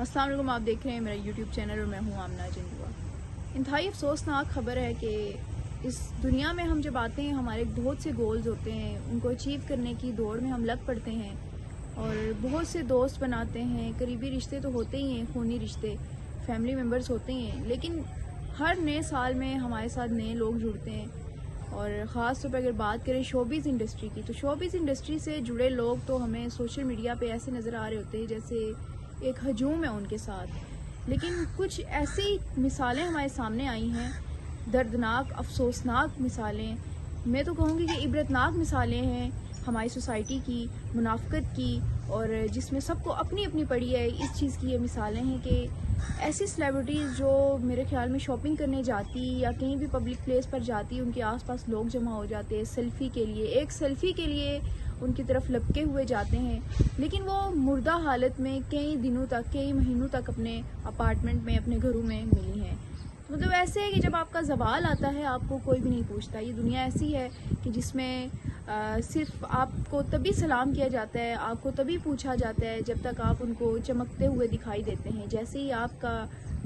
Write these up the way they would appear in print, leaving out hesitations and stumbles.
अस्सलाम वालेकुम, आप देख रहे हैं मेरा यूट्यूब चैनल और मैं हूं आमना जिंदुआ। इंतहाई अफसोसनाक खबर है कि इस दुनिया में हम जब आते हैं हमारे बहुत से गोल्स होते हैं, उनको अचीव करने की दौड़ में हम लग पड़ते हैं और बहुत से दोस्त बनाते हैं। करीबी रिश्ते तो होते ही हैं, खूनी रिश्ते, फैमिली मेम्बर्स होते ही हैं, लेकिन हर नए साल में हमारे साथ नए लोग जुड़ते हैं। और ख़ास तौर पर अगर बात करें शोबिज़ इंडस्ट्री की, तो शोबिज़ इंडस्ट्री से जुड़े लोग तो हमें सोशल मीडिया पे ऐसे नज़र आ रहे होते हैं जैसे एक हजूम है उनके साथ। लेकिन कुछ ऐसी मिसालें हमारे सामने आई हैं, दर्दनाक अफसोसनाक मिसालें, मैं तो कहूँगी कि इबरतनाक मिसालें हैं हमारी सोसाइटी की, मुनाफ़िकत की, और जिसमें सबको अपनी अपनी पड़ी है। इस चीज़ की ये मिसालें हैं कि ऐसी सेलिब्रिटीज़ जो मेरे ख्याल में शॉपिंग करने जाती या कहीं भी पब्लिक प्लेस पर जाती, उनके आसपास लोग जमा हो जाते हैं सेल्फ़ी के लिए, एक सेल्फ़ी के लिए उनकी तरफ लपके हुए जाते हैं, लेकिन वो मुर्दा हालत में कई दिनों तक, कई महीनों तक अपने अपार्टमेंट में, अपने घरों में मिली हैं। मतलब ऐसे है कि जब आपका ज़वाल आता है आपको कोई भी नहीं पूछता। ये दुनिया ऐसी है कि जिसमें सिर्फ आपको तभी सलाम किया जाता है, आपको तभी पूछा जाता है जब तक आप उनको चमकते हुए दिखाई देते हैं। जैसे ही आपका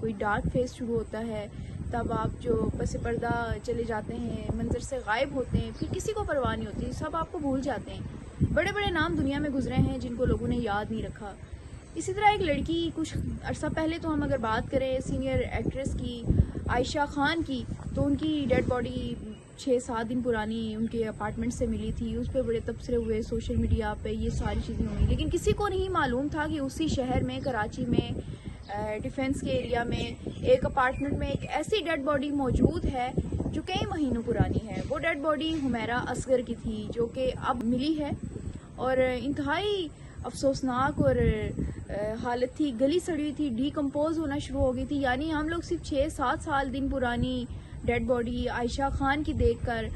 कोई डार्क फेस शुरू होता है तब आप जो पस पर्दा चले जाते हैं, मंजर से गायब होते हैं, फिर किसी को परवाह नहीं होती, सब आपको भूल जाते हैं। बड़े बड़े नाम दुनिया में गुजरे हैं जिनको लोगों ने याद नहीं रखा। इसी तरह एक लड़की, कुछ अरसा पहले तो हम अगर बात करें सीनियर एक्ट्रेस की, आयशा खान की, तो उनकी डेड बॉडी 6-7 दिन पुरानी उनके अपार्टमेंट से मिली थी। उस पर बड़े तबसरे हुए सोशल मीडिया पे, ये सारी चीज़ें हुई, लेकिन किसी को नहीं मालूम था कि उसी शहर में, कराची में, डिफेंस के एरिया में एक अपार्टमेंट में एक ऐसी डेड बॉडी मौजूद है जो कई महीनों पुरानी है। वो डेड बॉडी हुमैरा असगर की थी, जो कि अब मिली है और इंतहाई अफसोसनाक और हालत थी, गली सड़ी हुई थी, डीकम्पोज होना शुरू हो गई थी। यानी हम लोग सिर्फ 6-7 साल दिन पुरानी डेड बॉडी आयशा खान की देखकर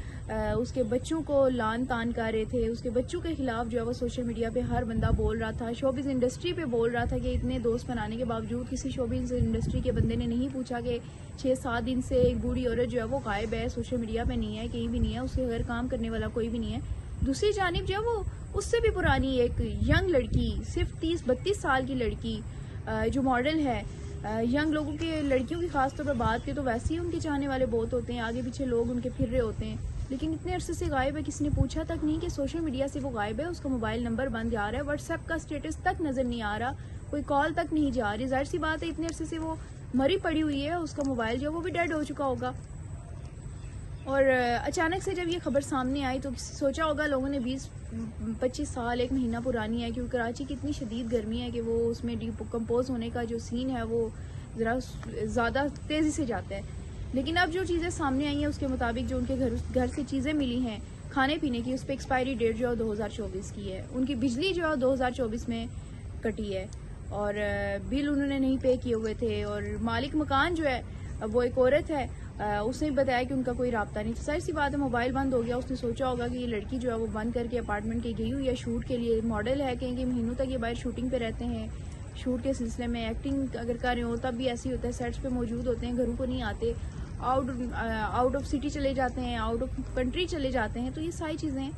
उसके बच्चों को लान तान कर रहे थे। उसके बच्चों के खिलाफ जो है वो सोशल मीडिया पे हर बंदा बोल रहा था, शोबिज़ इंडस्ट्री पे बोल रहा था कि इतने दोस्त बनाने के बावजूद किसी शोबिज़ इंडस्ट्री के बंदे ने नहीं पूछा कि 6-7 दिन से एक बूढ़ी औरत जो है वो गायब है, सोशल मीडिया पे नहीं है, कहीं भी नहीं है, उसके घर काम करने वाला कोई भी नहीं है। दूसरी जानिब जो है वो उससे भी पुरानी एक यंग लड़की, सिर्फ 30-32 साल की लड़की जो मॉडल है, यंग लोगों के, लड़कियों की खास तौर पर बात की तो वैसे ही उनके चाहने वाले बहुत होते हैं, आगे पीछे लोग उनके फिर रहे होते हैं, लेकिन इतने अरसे से गायब है, किसी ने पूछा तक नहीं कि सोशल मीडिया से वो गायब है, उसका मोबाइल नंबर बंद जा रहा है, व्हाट्सएप का स्टेटस तक नज़र नहीं आ रहा, कोई कॉल तक नहीं जा रही। जाहिर सी बात है इतने अरसे से वो मरी पड़ी हुई है, उसका मोबाइल जो वो भी डेड हो चुका होगा। और अचानक से जब ये खबर सामने आई तो सोचा होगा लोगों ने 20-25 साल, एक महीना पुरानी है, क्योंकि कराची की इतनी शदीद गर्मी है कि वो उसमें डिकम्पोज होने का जो सीन है वो ज़रा ज़्यादा तेज़ी से जाता है। लेकिन अब जो चीज़ें सामने आई हैं उसके मुताबिक जो उनके घर से चीज़ें मिली हैं खाने पीने की, उस पर एक्सपायरी डेट जो है 2024 की है। उनकी बिजली जो है 2024 में कटी है और बिल उन्होंने नहीं पे किए हुए थे। और मालिक मकान जो है वो एक औरत है, उसने बताया कि उनका कोई राब्ता नहीं। जाहिर सी बात है मोबाइल बंद हो गया। उसने सोचा होगा कि ये लड़की जो है वो बंद करके अपार्टमेंट के गई हुई है शूट के लिए, मॉडल है, कहीं महीनों तक ये बाहर शूटिंग पे रहते हैं, शूट के सिलसिले में एक्टिंग अगर कर रहे हो तब भी ऐसे ही होता है, सेट्स पे मौजूद होते हैं, घरों को नहीं आते, आउट ऑफ सिटी चले जाते हैं, आउट ऑफ कंट्री चले जाते हैं। तो ये सारी चीज़ें,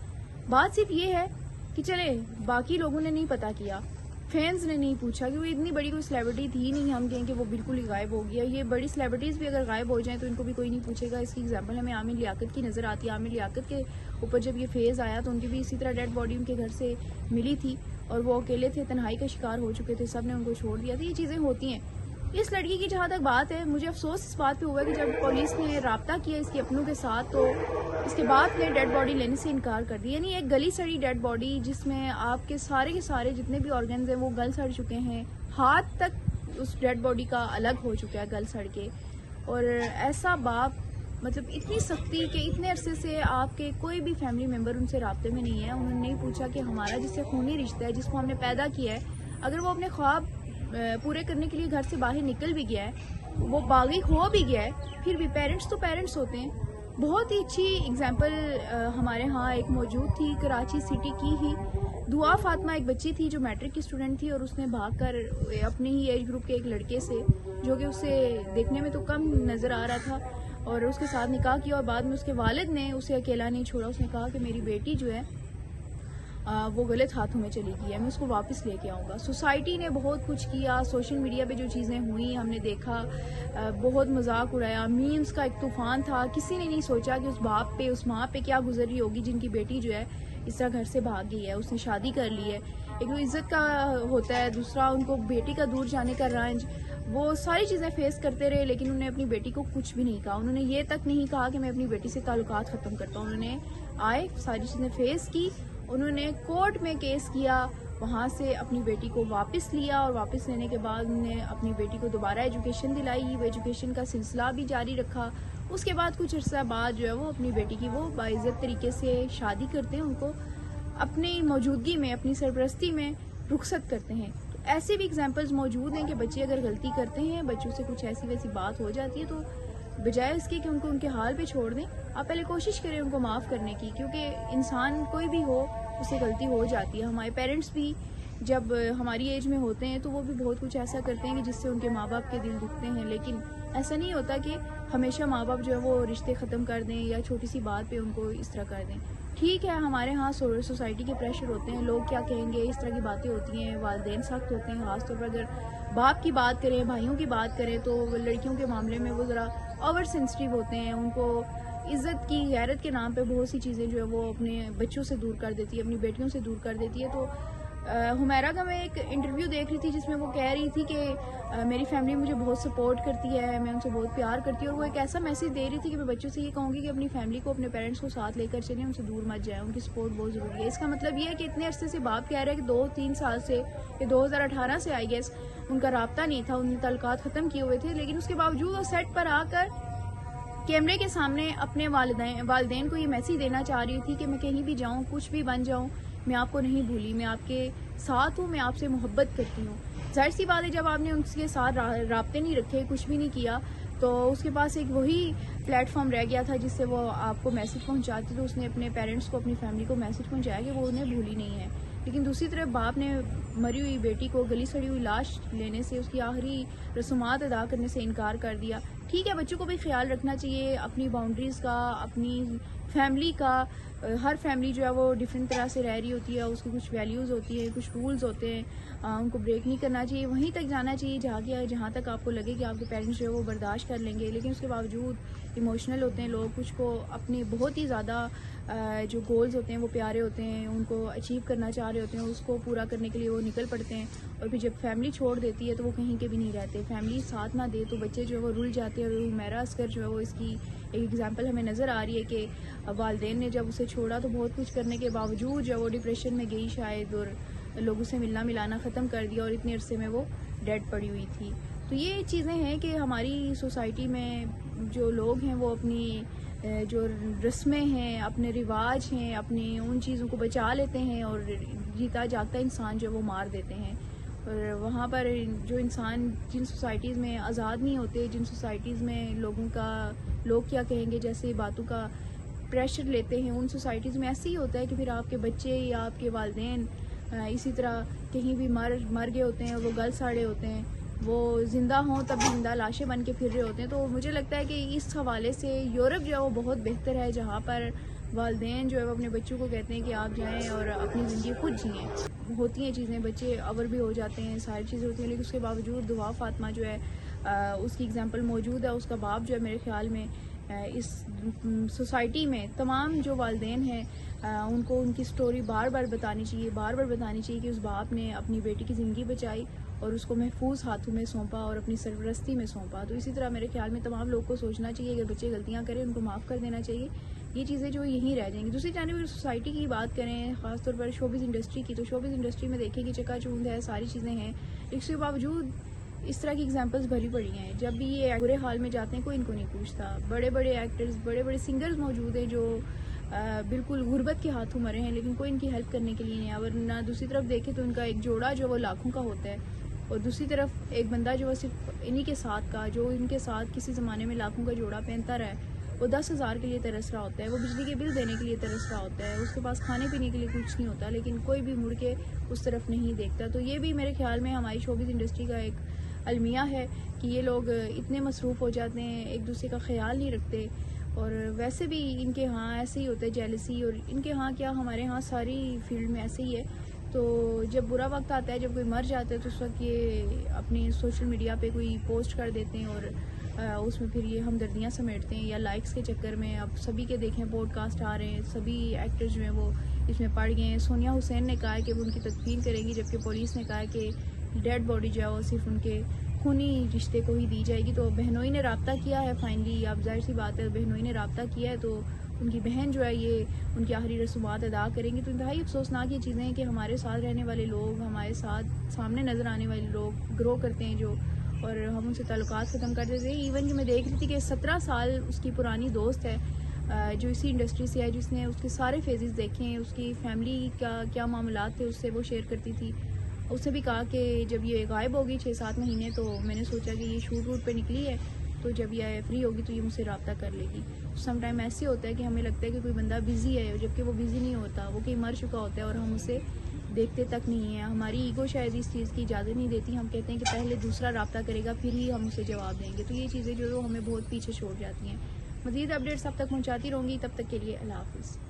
बात सिर्फ ये है कि चले बाकी लोगों ने नहीं पता किया, फैंस ने नहीं पूछा कि वो इतनी बड़ी कोई सेलिब्रिटी थी नहीं, हम कहें कि वो बिल्कुल ही गायब हो गया। ये बड़ी सेलिब्रिटीज़ भी अगर गायब हो जाएं तो इनको भी कोई नहीं पूछेगा। इसकी एग्जांपल हमें आमिर लियाकत की नज़र आती है। आमिर लियाकत के ऊपर जब ये फेज़ आया तो उनकी भी इसी तरह डेड बॉडी उनके घर से मिली थी और वो अकेले थे, तन्हाई का शिकार हो चुके थे, सब ने उनको छोड़ दिया था। ये चीज़ें होती हैं। इस लड़की की जहाँ तक बात है, मुझे अफसोस इस बात पे हुआ कि जब पुलिस ने राब्ता किया इसके अपनों के साथ तो इसके बाद ने डेड बॉडी लेने से इनकार कर दिया। यानी एक गली सड़ी डेड बॉडी जिसमें आपके सारे के सारे जितने भी ऑर्गन्स हैं वो गल सड़ चुके हैं, हाथ तक उस डेड बॉडी का अलग हो चुका है गल सड़ के। और ऐसा बाप, मतलब इतनी सख्ती कि इतने अरसे से आपके कोई भी फैमिली मेम्बर उनसे राब्ते में नहीं है, उन्होंने नहीं पूछा कि हमारा जिससे खूनी रिश्ता है, जिसको हमने पैदा किया है, अगर वो अपने ख्वाब पूरे करने के लिए घर से बाहर निकल भी गया है, वो बागी हो भी गया है, फिर भी पेरेंट्स तो पेरेंट्स होते हैं। बहुत ही अच्छी एग्जांपल हमारे यहाँ एक मौजूद थी, कराची सिटी की ही दुआ फातिमा एक बच्ची थी जो मैट्रिक की स्टूडेंट थी और उसने भागकर अपने ही एज ग्रुप के एक लड़के से, जो कि उससे देखने में तो कम नज़र आ रहा था, और उसके साथ निकाह किया और बाद में उसके वालिद ने उसे अकेला नहीं छोड़ा। उसने कहा कि मेरी बेटी जो है वो गलत हाथों में चली गई है, मैं उसको वापस लेके आऊँगा। सोसाइटी ने बहुत कुछ किया, सोशल मीडिया पे जो चीज़ें हुई हमने देखा, बहुत मजाक उड़ाया, मीम्स का एक तूफान था। किसी ने नहीं सोचा कि उस बाप पे, उस माँ पे क्या गुजर रही होगी जिनकी बेटी जो है इस तरह घर से भाग गई है, उसने शादी कर ली है। एक तो इज्जत का होता है, दूसरा उनको बेटी का दूर जाने का रंज, वो सारी चीज़ें फेस करते रहे, लेकिन उन्होंने अपनी बेटी को कुछ भी नहीं कहा। उन्होंने ये तक नहीं कहा कि मैं अपनी बेटी से ताल्लुकात ख़त्म करता हूँ। उन्होंने आए, सारी चीज़ें फेस की, उन्होंने कोर्ट में केस किया, वहाँ से अपनी बेटी को वापस लिया, और वापस लेने के बाद उन्होंने अपनी बेटी को दोबारा एजुकेशन दिलाई। वो एजुकेशन का सिलसिला भी जारी रखा। उसके बाद कुछ अर्सा बाद जो है वो अपनी बेटी की वो बाइज्जत तरीके से शादी करते हैं, उनको अपनी मौजूदगी में, अपनी सरपरस्ती में रुखसत करते हैं। तो ऐसे भी एग्जाम्पल्स मौजूद हैं कि बच्चे अगर गलती करते हैं, बच्चों से कुछ ऐसी वैसी बात हो जाती है, तो बजाय इसके कि उनको उनके हाल पे छोड़ दें, आप पहले कोशिश करें उनको माफ़ करने की, क्योंकि इंसान कोई भी हो उससे गलती हो जाती है। हमारे पेरेंट्स भी जब हमारी एज में होते हैं तो वो भी बहुत कुछ ऐसा करते हैं कि जिससे उनके माँ बाप के दिल दुखते हैं, लेकिन ऐसा नहीं होता कि हमेशा माँ बाप जो है वो रिश्ते ख़त्म कर दें या छोटी सी बात पे उनको इस तरह कर दें। ठीक है, हमारे यहाँ सोसाइटी के प्रेशर होते हैं, लोग क्या कहेंगे, इस तरह की बातें होती हैं, वालिदैन सख्त होते हैं। ख़ासतौर पर अगर बाप की बात करें, भाइयों की बात करें, तो लड़कियों के मामले में वो ज़रा ओवर सेंसिटिव होते हैं। उनको इज़्ज़त की, गैरत के नाम पे बहुत सी चीज़ें जो है वो अपने बच्चों से दूर कर देती है, अपनी बेटियों से दूर कर देती है। तो हुमैरा का मैं एक इंटरव्यू देख रही थी जिसमें वो कह रही थी कि मेरी फैमिली मुझे बहुत सपोर्ट करती है, मैं उनसे बहुत प्यार करती हूँ, और वो एक ऐसा मैसेज दे रही थी कि मैं बच्चों से ये कहूँगी कि अपनी फैमिली को, अपने पेरेंट्स को साथ लेकर चलें, उनसे दूर मत जाएं, उनकी सपोर्ट बहुत ज़रूरी है। इसका मतलब ये है कि इतने अरसे से बाप कह रहे हैं कि 2-3 साल से, या 2018 से आई गेस उनका राब्ता नहीं था, उनके ताल्लुकात ख़त्म किए हुए थे, लेकिन उसके बावजूद वो सेट पर आकर कैमरे के सामने अपने वालिदैन को ये मैसेज देना चाह रही थी कि मैं कहीं भी जाऊँ, कुछ भी बन जाऊँ, मैं आपको नहीं भूली, मैं आपके साथ हूँ, मैं आपसे मोहब्बत करती हूँ। ज़ाहिर सी बात है, जब आपने उनके साथ राब्ते नहीं रखे, कुछ भी नहीं किया, तो उसके पास एक वही प्लेटफॉर्म रह गया था जिससे वो आपको मैसेज पहुँचाती। तो उसने अपने पेरेंट्स को, अपनी फैमिली को मैसेज पहुँचाया कि वो उन्हें भूली नहीं है। लेकिन दूसरी तरफ बाप ने मरी हुई बेटी को गली सड़ी हुई लाश लेने से, उसकी आखिरी रसूमात अदा करने से इनकार कर दिया। ठीक है, बच्चों को भी ख्याल रखना चाहिए अपनी बाउंड्रीज़ का, अपनी फैमिली का। हर फैमिली जो है वो डिफरेंट तरह से रह रही होती है, उसकी कुछ वैल्यूज़ होती है, कुछ रूल्स होते हैं, उनको ब्रेक नहीं करना चाहिए। वहीं तक जाना चाहिए जहाँ तक आपको लगे कि आपके पेरेंट्स जो है वो बर्दाश्त कर लेंगे। लेकिन उसके बावजूद इमोशनल होते हैं लोग, कुछ को अपने बहुत ही ज़्यादा जो गोल्स होते हैं वो प्यारे होते हैं, उनको अचीव करना चाह रहे होते हैं, उसको पूरा करने के लिए वो निकल पड़ते हैं, और फिर जब फैमिली छोड़ देती है तो वो कहीं के भी नहीं रहते। फैमिली साथ ना दे तो बच्चे जो है वो रुल जाते हैं। और हुमैरा असगर जो है वो इसकी एक एग्जांपल हमें नज़र आ रही है कि वालिदैन ने जब उसे छोड़ा तो बहुत कुछ करने के बावजूद जो वो डिप्रेशन में गई शायद, और लोगों से मिलना मिलाना ख़त्म कर दिया, और इतने अरसे में वो डेड पड़ी हुई थी। तो ये चीज़ें हैं कि हमारी सोसाइटी में जो लोग हैं वो अपनी जो रस्में हैं, अपने रिवाज हैं, अपनी उन चीज़ों को बचा लेते हैं, और जीता जागता इंसान जो वो मार देते हैं। और वहाँ पर जो इंसान जिन सोसाइटीज़ में आज़ाद नहीं होते, जिन सोसाइटीज़ में लोग क्या कहेंगे जैसे बातों का प्रेशर लेते हैं, उन सोसाइटीज़ में ऐसे ही होता है कि फिर आपके बच्चे या आपके वालिदैन इसी तरह कहीं भी मर गए होते हैं, वो गल साड़े होते हैं, वो ज़िंदा हों तब भी ज़िंदा लाशें बन के फिर रहे होते हैं। तो मुझे लगता है कि इस हवाले से यूरोप जो है वो बहुत बेहतर है, जहाँ पर वालिदैन जो है वो अपने बच्चों को कहते हैं कि आप जाएं और अपनी ज़िंदगी खुद जिएँ। होती हैं चीज़ें, बच्चे अवर भी हो जाते हैं, सारी चीज़ें होती हैं, लेकिन उसके बावजूद दुआ फातिमा जो है उसकी एग्जांपल मौजूद है। उसका बाप जो है मेरे ख्याल में इस सोसाइटी में तमाम जो वालिदैन हैं उनको उनकी स्टोरी बार बार बतानी चाहिए कि उस बाप ने अपनी बेटी की ज़िंदगी बचाई और उसको महफूज हाथों में सौंपा और अपनी सरपरस्ती में सौंपा। तो इसी तरह मेरे ख्याल में तमाम लोग को सोचना चाहिए, अगर बच्चे गलतियाँ करें उनको माफ़ कर देना चाहिए। ये चीज़ें जो यहीं रह जाएंगी। दूसरी जानिब अगर सोसाइटी की बात करें, ख़ासतौर पर शोबिज़ इंडस्ट्री की, तो शोबिज़ इंडस्ट्री में देखें कि चकाचौंध है, सारी चीज़ें हैं, इसके बावजूद इस तरह की एग्जांपल्स भरी पड़ी हैं। जब भी ये बुरे हाल में जाते हैं कोई इनको नहीं पूछता। बड़े बड़े एक्टर्स, बड़े बड़े सिंगर्स मौजूद हैं जो बिल्कुल गुर्बत के हाथों मरे हैं, लेकिन कोई इनकी हेल्प करने के लिए नहीं है। और ना दूसरी तरफ देखें तो इनका एक जोड़ा जो वो लाखों का होता है, और दूसरी तरफ एक बंदा जो सिर्फ इन्हीं के साथ का, जो इनके साथ किसी ज़माने में लाखों का जोड़ा पहनता रहा है, वो 10,000 के लिए तरस रहा होता है, वो बिजली के बिल देने के लिए तरस रहा होता है, उसके पास खाने पीने के लिए कुछ नहीं होता, लेकिन कोई भी मुड़ के उस तरफ नहीं देखता। तो ये भी मेरे ख्याल में हमारी शोबिज़ इंडस्ट्री का एक अलमिया है कि ये लोग इतने मसरूफ़ हो जाते हैं, एक दूसरे का ख्याल नहीं रखते, और वैसे भी इनके यहाँ ऐसे ही होता है, जेलसी। और इनके यहाँ क्या, हमारे यहाँ सारी फील्ड में ऐसे ही है। तो जब बुरा वक्त आता है, जब कोई मर जाता है, तो उस वक्त ये अपने सोशल मीडिया पे कोई पोस्ट कर देते हैं और उसमें फिर ये हमदर्दियाँ समेटते हैं, या लाइक्स के चक्कर में। अब सभी के देखें पॉडकास्ट आ रहे हैं, सभी एक्टर्स जो हैं वो इसमें पड़ गए हैं। सोनिया हुसैन ने कहा है कि वो उनकी तदफीन करेंगी, जबकि पुलिस ने कहा है कि डेड बॉडी जो है वो सिर्फ उनके खूनी रिश्ते को ही दी जाएगी। तो बहनोई ने रब्ता किया है फाइनली। अब जाहिर सी बात है, बहनोई ने रब्ता किया है तो उनकी बहन जो है ये उनकी आखिरी रसूमात अदा करेंगी। तो इंतहाई अफसोसनाक ये चीज़ें हैं कि हमारे साथ रहने वाले लोग, हमारे साथ सामने नज़र आने वाले लोग ग्रो करते हैं जो, और हम उनसे ताल्लुकात ख़त्म कर देते हैं। इवन कि मैं देख रही थी कि 17 साल उसकी पुरानी दोस्त है जो इसी इंडस्ट्री से है, जिसने उसके सारे फेजेस देखे हैं, उसकी फैमिली का क्या मामलात थे उससे वो शेयर करती थी। उसने भी कहा कि जब ये गायब होगी 6-7 महीने, तो मैंने सोचा कि ये शूट वूट पे निकली है, तो जब ये फ्री होगी तो ये मुझसे रब्ता कर लेगी। सम टाइम ऐसे होता है कि हमें लगता है कि कोई बंदा बिज़ी है, जबकि वो बिज़ी नहीं होता, वो कहीं मर चुका होता है और हम उसे देखते तक नहीं है। हमारी ईगो शायद इस चीज़ की इजाज़त नहीं देती। हम कहते हैं कि पहले दूसरा रब्ता करेगा फिर ही हम उसे जवाब देंगे। तो ये चीज़ें जो हमें बहुत पीछे छोड़ जाती हैं। मज़ीद अपडेट्स अब तक पहुँचाती रहूँगी, तब तक के लिए अल्लाह हाफ़िज़।